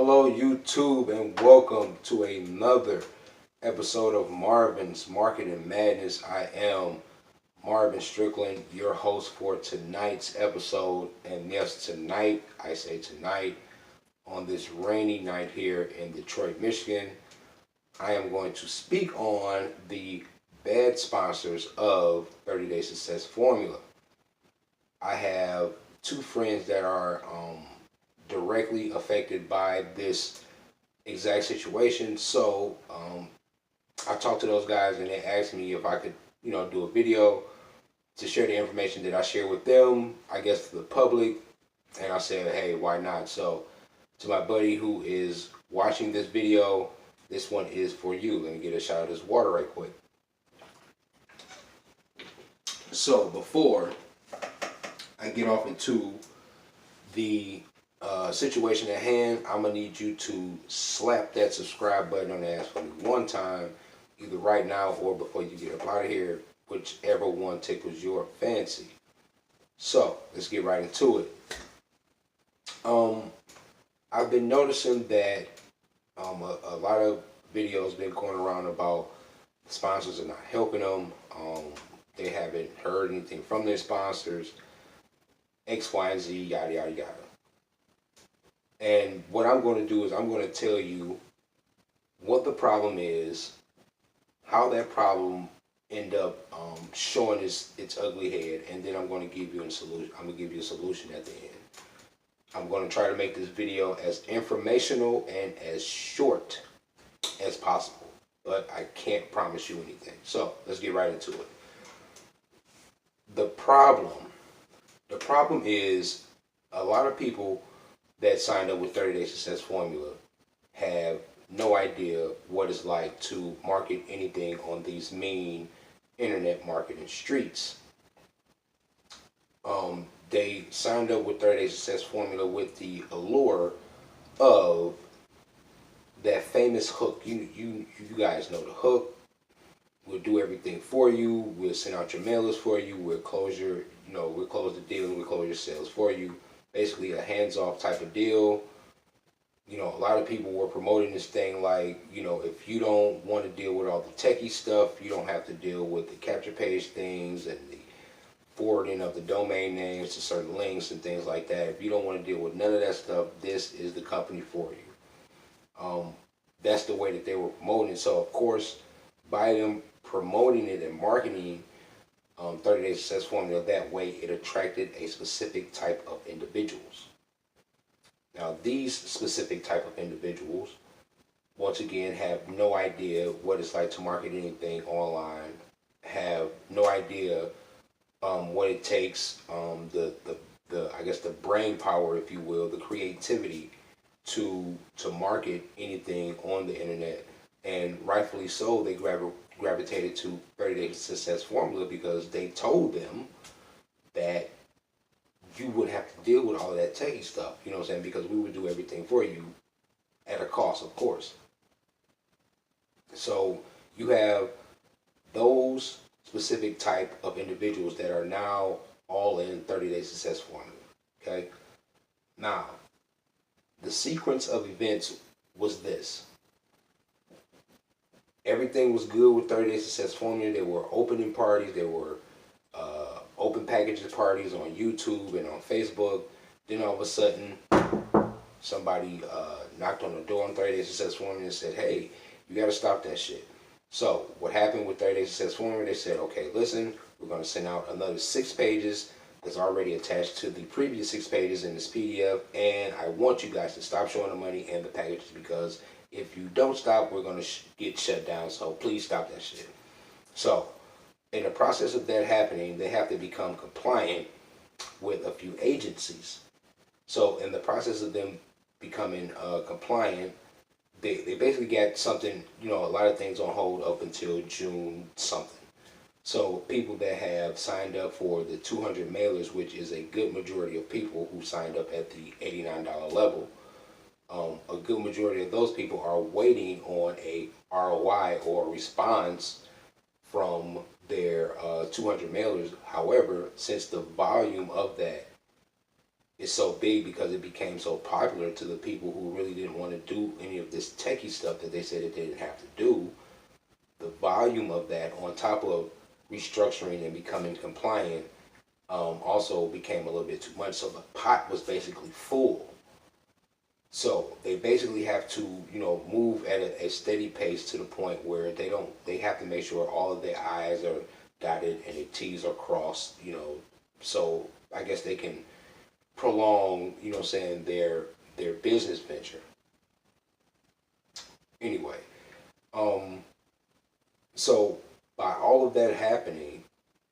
Hello YouTube and welcome to another episode of Marvin's Marketing Madness. I am Marvin Strickland, your host for tonight's episode. And yes, tonight, I say tonight, on this rainy night here in Detroit, Michigan, I am going to speak on the bad sponsors of 30 Day Success Formula. I have two friends that are directly affected by this exact situation. So I talked to those guys and they asked me if I could, do a video to share the information that I share with them, I guess to the public. And I said, hey, why not? So to my buddy who is watching this video, this one is for you. Let me get a shot of this water right quick. So before I get off into the situation at hand, I'm gonna need you to slap that subscribe button on the ass for me one time, either right now or before you get up out of here, whichever one tickles your fancy. So let's get right into it. I've been noticing that a lot of videos been going around about the sponsors are not helping them. They haven't heard anything from their sponsors, X, Y, and Z, yada, yada, yada. And what I'm going to do is I'm going to tell you what the problem is, how that problem end up showing its ugly head, and then I'm going to give you a solution. I'm going to give you a solution at the end. I'm going to try to make this video as informational and as short as possible, but I can't promise you anything. So let's get right into it. The problem is a lot of people that signed up with 30 Day Success Formula have no idea what it's like to market anything on these mean internet marketing streets. They signed up with 30 Day Success Formula with the allure of that famous hook. You guys know the hook. We'll do everything for you. We'll send out your mailers for you. We'll close we'll close the deal and we'll close your sales for you. Basically a hands-off type of deal. A lot of people were promoting this thing like, if you don't want to deal with all the techie stuff, you don't have to deal with the capture page things and the forwarding of the domain names to certain links and things like that. If you don't want to deal with none of that stuff, this is the company for you. That's the way that they were promoting it. So of course, by them promoting it and marketing 30 Day Success Formula that way, it attracted a specific type of individuals. Now these specific type of individuals, once again, have no idea what it's like to market anything online, have no idea what it takes, I guess the brain power, if you will, the creativity to market anything on the internet. And rightfully so, they gravitated to 30 Day Success Formula because they told them that you wouldn't have to deal with all of that techie stuff, you know what I'm saying? Because we would do everything for you at a cost, of course. So you have those specific type of individuals that are now all in 30 Day Success Formula, okay? Now, the sequence of events was this. Everything was good with 30 Day Success Formula. There were opening parties. There were open packages parties on YouTube and on Facebook. Then all of a sudden, somebody knocked on the door on 30 Day Success Formula and said, hey, you got to stop that shit. So what happened with 30 Day Success Formula, they said, okay, listen, we're going to send out another 6 pages that's already attached to the previous 6 pages in this PDF. And I want you guys to stop showing the money and the packages, because if you don't stop, we're going to get shut down. So please stop that shit. So in the process of that happening, they have to become compliant with a few agencies. So in the process of them becoming compliant, they basically got something, a lot of things on hold up until June something. So people that have signed up for the 200 mailers, which is a good majority of people who signed up at the $89 level, a good majority of those people are waiting on a ROI or a response from their 200 mailers. However, since the volume of that is so big because it became so popular to the people who really didn't want to do any of this techie stuff that they said that they didn't have to do. The volume of that, on top of restructuring and becoming compliant, also became a little bit too much. So the pot was basically full. So they basically have to, move at a steady pace to the point where they have to make sure all of their I's are dotted and their T's are crossed, so I guess they can prolong, saying their business venture. Anyway, so by all of that happening,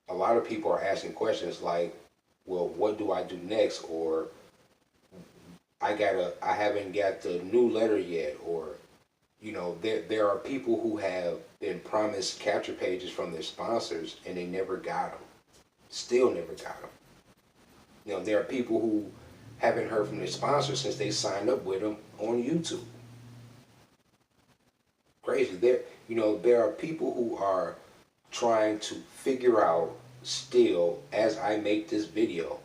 a lot of people are asking questions like, well, what do I do next? Or I haven't got the new letter yet, or there are people who have been promised capture pages from their sponsors and they never got them, still never got them. There are people who haven't heard from their sponsors since they signed up with them on YouTube. Crazy. There are people who are trying to figure out still, as I make this video,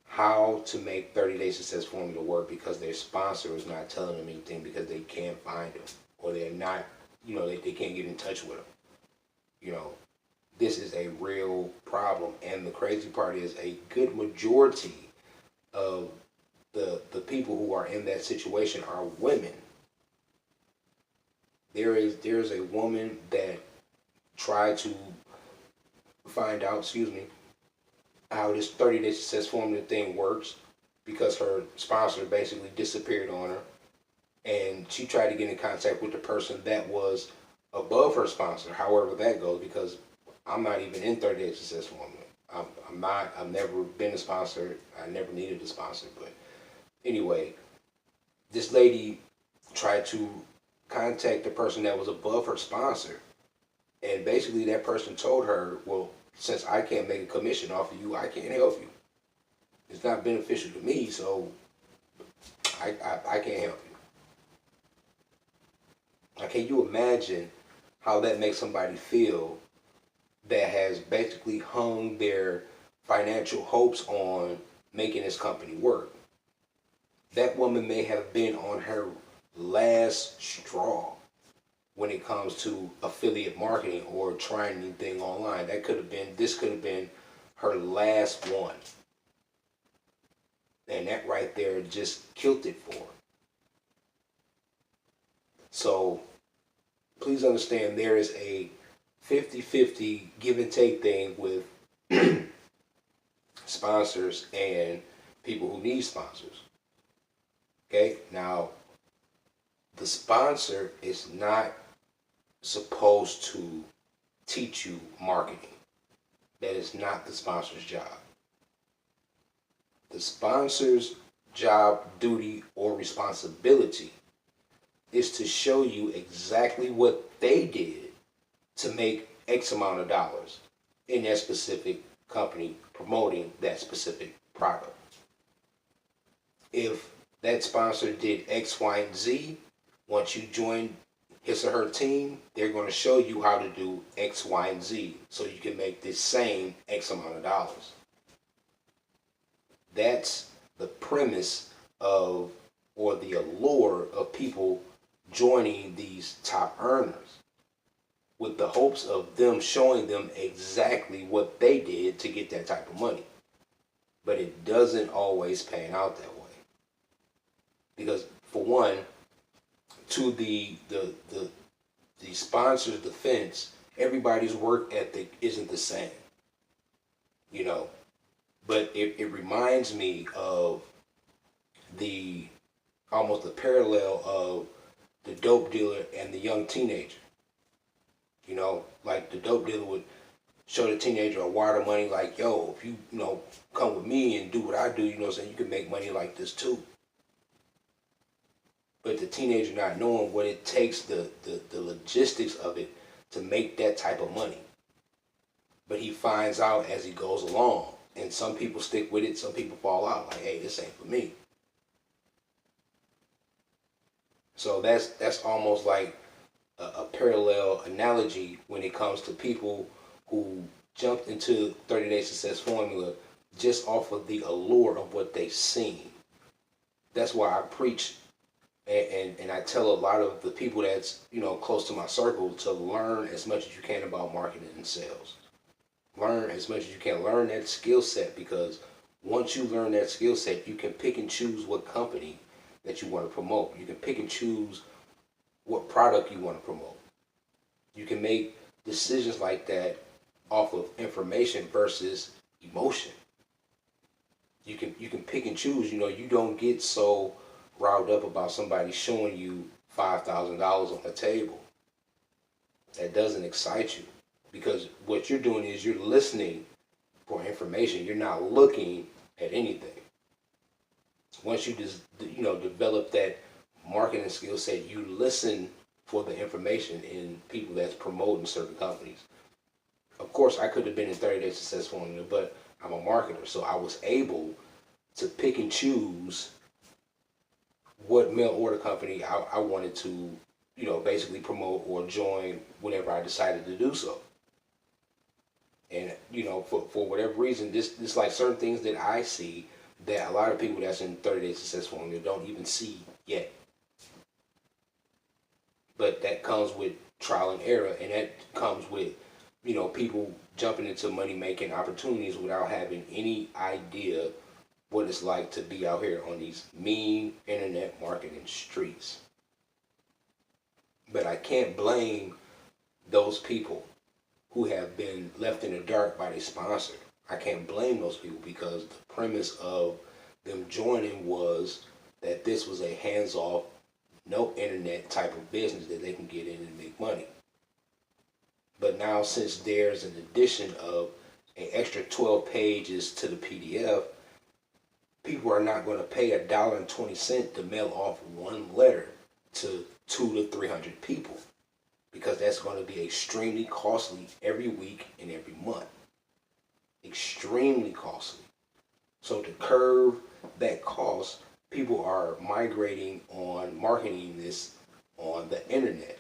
how to make 30-day success formula work because their sponsor is not telling them anything because they can't find them, or they're not, they can't get in touch with them. This is a real problem. And the crazy part is a good majority of the people who are in that situation are women. There's a woman that tried to find out, how this 30-day success formula thing works because her sponsor basically disappeared on her, and she tried to get in contact with the person that was above her sponsor, however that goes, because I'm not even in 30-day success formula. I'm not. I've never been a sponsor. I never needed a sponsor. But anyway, this lady tried to contact the person that was above her sponsor, and basically that person told her, well, since I can't make a commission off of you, I can't help you. It's not beneficial to me, so I can't help you. Now, can you imagine how that makes somebody feel that has basically hung their financial hopes on making this company work? That woman may have been on her last straw when it comes to affiliate marketing or trying anything online. This could have been her last one. And that right there just killed it for her. So please understand, there is a 50-50 give and take thing with sponsors and people who need sponsors. Okay, now the sponsor is not supposed to teach you marketing. That is not the sponsor's job. The sponsor's job, duty, or responsibility is to show you exactly what they did to make X amount of dollars in that specific company promoting that specific product. If that sponsor did X, Y, and Z, once you join his or her team, they're going to show you how to do X, Y, and Z so you can make this same X amount of dollars. That's the premise of, or the allure of people joining these top earners, with the hopes of them showing them exactly what they did to get that type of money. But it doesn't always pan out that way. Because for one, to the sponsor's defense, everybody's work ethic isn't the same. But it reminds me of almost the parallel of the dope dealer and the young teenager. Like the dope dealer would show the teenager a wad of money, like, yo, if you, come with me and do what I do, you can make money like this too. But the teenager not knowing what it takes, the logistics of it to make that type of money. But he finds out as he goes along. And some people stick with it, some people fall out, like, hey, this ain't for me. So that's almost like a parallel analogy when it comes to people who jumped into 30-day success formula just off of the allure of what they've seen. That's why I preach and I tell a lot of the people that's, close to my circle to learn as much as you can about marketing and sales. Learn as much as you can. Learn that skill set, because once you learn that skill set, you can pick and choose what company that you want to promote. You can pick and choose what product you want to promote. You can make decisions like that off of information versus emotion. You can pick and choose. You don't get so riled up about somebody showing you $5,000 on the table. That doesn't excite you, because what you're doing is you're listening for information. You're not looking at anything. Once you just develop that marketing skill set, you listen for the information in people that's promoting certain companies. Of course, I could have been in 30 Day Success Formula, but I'm a marketer, so I was able to pick and choose what mail order company I wanted to, basically promote or join whenever I decided to do so. And, for whatever reason, this like certain things that I see that a lot of people that's in 30 Day Success Formula don't even see yet. But that comes with trial and error, and that comes with, people jumping into money-making opportunities without having any idea what it's like to be out here on these mean internet marketing streets. But I can't blame those people who have been left in the dark by their sponsor. I can't blame those people, because the premise of them joining was that this was a hands-off, no internet type of business that they can get in and make money. But now, since there's an addition of an extra 12 pages to the PDF, people are not going to pay $1.20 to mail off one letter to 200 to 300 people, because that's going to be extremely costly every week and every month. Extremely costly. So to curb that cost, people are migrating on marketing this on the internet.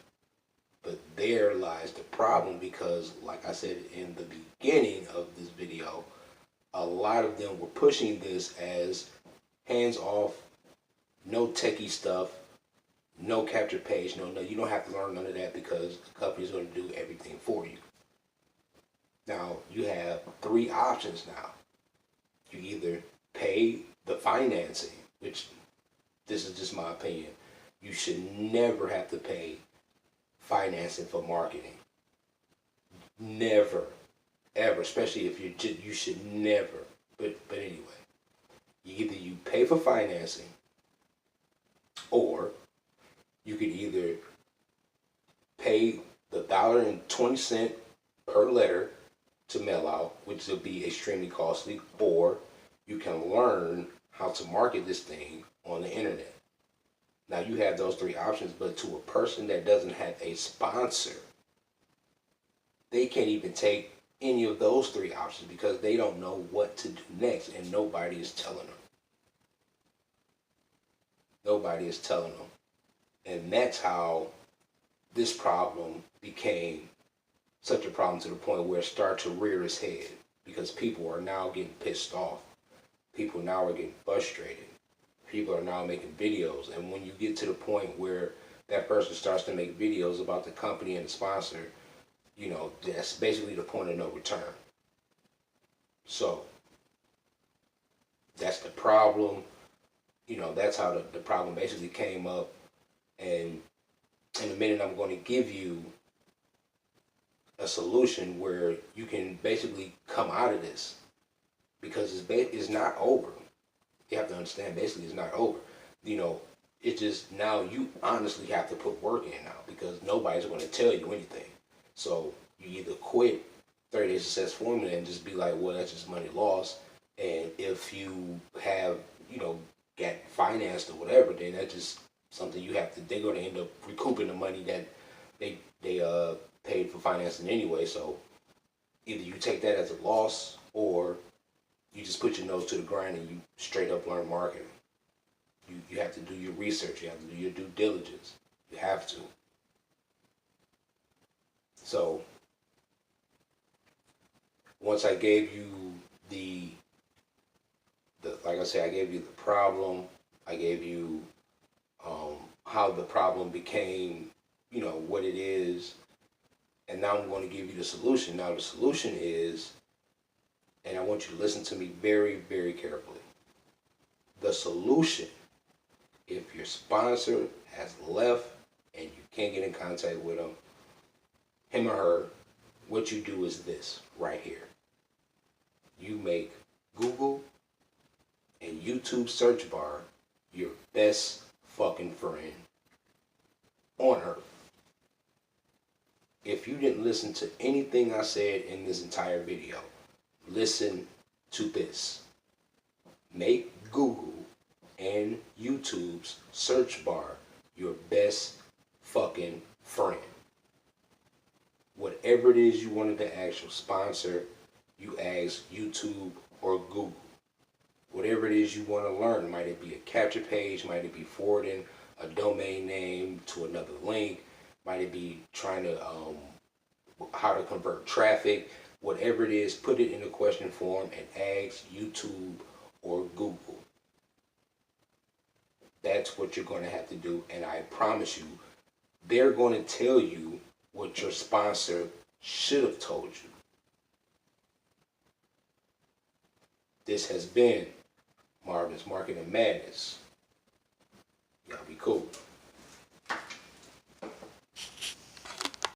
But there lies the problem, because like I said in the beginning of this video, a lot of them were pushing this as hands-off, no techie stuff, no capture page, no, you don't have to learn none of that, because the company's going to do everything for you. Now, you have three options now. You either pay the financing, which, this is just my opinion, you should never have to pay financing for marketing. Never, ever, especially if you should never. But anyway, either you pay for financing, or you could either pay the $1.20 per letter to mail out, which will be extremely costly, or you can learn how to market this thing on the internet. Now, you have those three options, but to a person that doesn't have a sponsor, they can't even take any of those three options, because they don't know what to do next, and nobody is telling them. Nobody is telling them. And that's how this problem became such a problem, to the point where it started to rear its head, because people are now getting pissed off. People now are getting frustrated. People are now making videos. And when you get to the point where that person starts to make videos about the company and the sponsor, that's basically the point of no return. So that's the problem. That's how the problem basically came up. And in a minute, I'm going to give you a solution where you can basically come out of this, because it's not over. You have to understand, basically, it's not over. It's just now you honestly have to put work in now, because nobody's going to tell you anything. So you either quit 30 Day Success Formula and just be like, well, that's just money lost. And if you have, get financed or whatever, then that's just something you have to, they're going to end up recouping the money that they paid for financing anyway. So either you take that as a loss, or you just put your nose to the grind and you straight up learn marketing. You have to do your research. You have to do your due diligence. You have to. So once I gave you the like I said, I gave you the problem. I gave you how the problem became, what it is. And now I'm going to give you the solution. Now the solution is, and I want you to listen to me very, very carefully. The solution, if your sponsor has left and you can't get in contact with him or her, what you do is this right here. You make Google and YouTube search bar your best fucking friend on earth. If you didn't listen to anything I said in this entire video, listen to this. Make Google and YouTube's search bar your best fucking friend. Whatever it is you wanted to ask your sponsor, you ask YouTube or Google. Whatever it is you want to learn, might it be a capture page, might it be forwarding a domain name to another link, might it be trying to how to convert traffic, whatever it is, put it in a question form and ask YouTube or Google. That's what you're going to have to do, and I promise you, they're going to tell you what your sponsor should have told you. This has been Marvin's Marketing Madness. Y'all be cool.